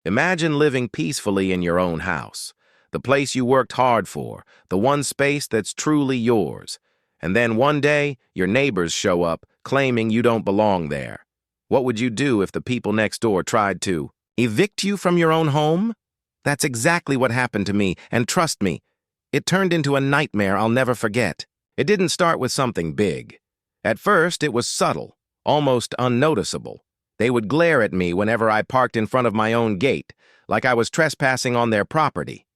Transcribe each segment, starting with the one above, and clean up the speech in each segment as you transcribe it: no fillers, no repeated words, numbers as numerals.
Imagine living peacefully in your own house, the place you worked hard for, the one space that's truly yours. And then one day, your neighbors show up, claiming you don't belong there. What would you do if the people next door tried to evict you from your own home? That's exactly what happened to me, and trust me, it turned into a nightmare I'll never forget. It didn't start with something big. At first, it was subtle, almost unnoticeable. They would glare at me whenever I parked in front of my own gate, like I was trespassing on their property.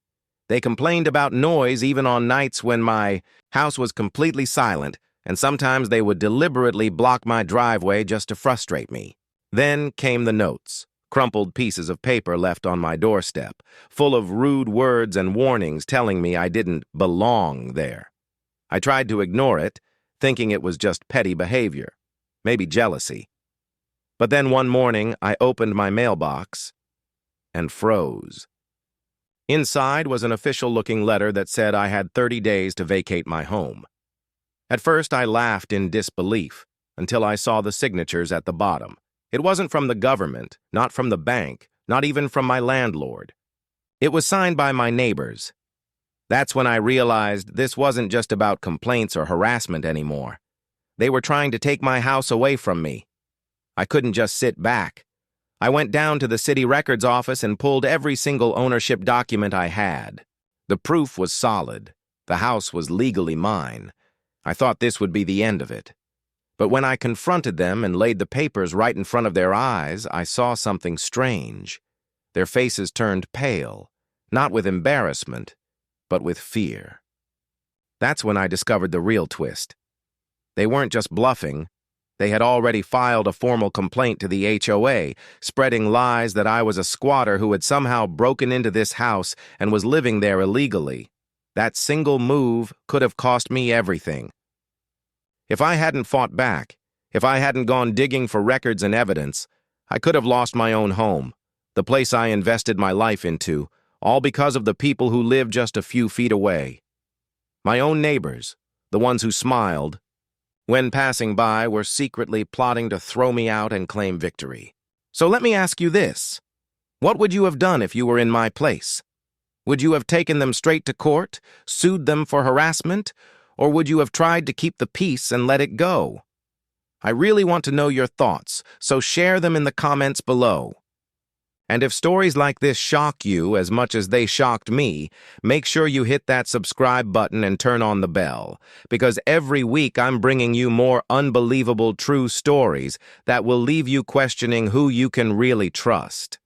They complained about noise even on nights when my house was completely silent, and sometimes they would deliberately block my driveway just to frustrate me. Then came the notes, crumpled pieces of paper left on my doorstep, full of rude words and warnings telling me I didn't belong there. I tried to ignore it, thinking it was just petty behavior, maybe jealousy. But then one morning, I opened my mailbox and froze. Inside was an official-looking letter that said I had 30 days to vacate my home. At first, I laughed in disbelief until I saw the signatures at the bottom. It wasn't from the government, not from the bank, not even from my landlord. It was signed by my neighbors. That's when I realized this wasn't just about complaints or harassment anymore. They were trying to take my house away from me. I couldn't just sit back. I went down to the city records office and pulled every single ownership document I had. The proof was solid. The house was legally mine. I thought this would be the end of it. But when I confronted them and laid the papers right in front of their eyes, I saw something strange. Their faces turned pale, not with embarrassment, but with fear. That's when I discovered the real twist. They weren't just bluffing. They had already filed a formal complaint to the HOA, spreading lies that I was a squatter who had somehow broken into this house and was living there illegally. That single move could have cost me everything. If I hadn't fought back, if I hadn't gone digging for records and evidence, I could have lost my own home, the place I invested my life into, all because of the people who lived just a few feet away. My own neighbors, the ones who smiled, when passing by, were secretly plotting to throw me out and claim victory. So let me ask you this. What would you have done if you were in my place? Would you have taken them straight to court, sued them for harassment, or would you have tried to keep the peace and let it go? I really want to know your thoughts, so share them in the comments below. And if stories like this shock you as much as they shocked me, make sure you hit that subscribe button and turn on the bell, because every week I'm bringing you more unbelievable true stories that will leave you questioning who you can really trust.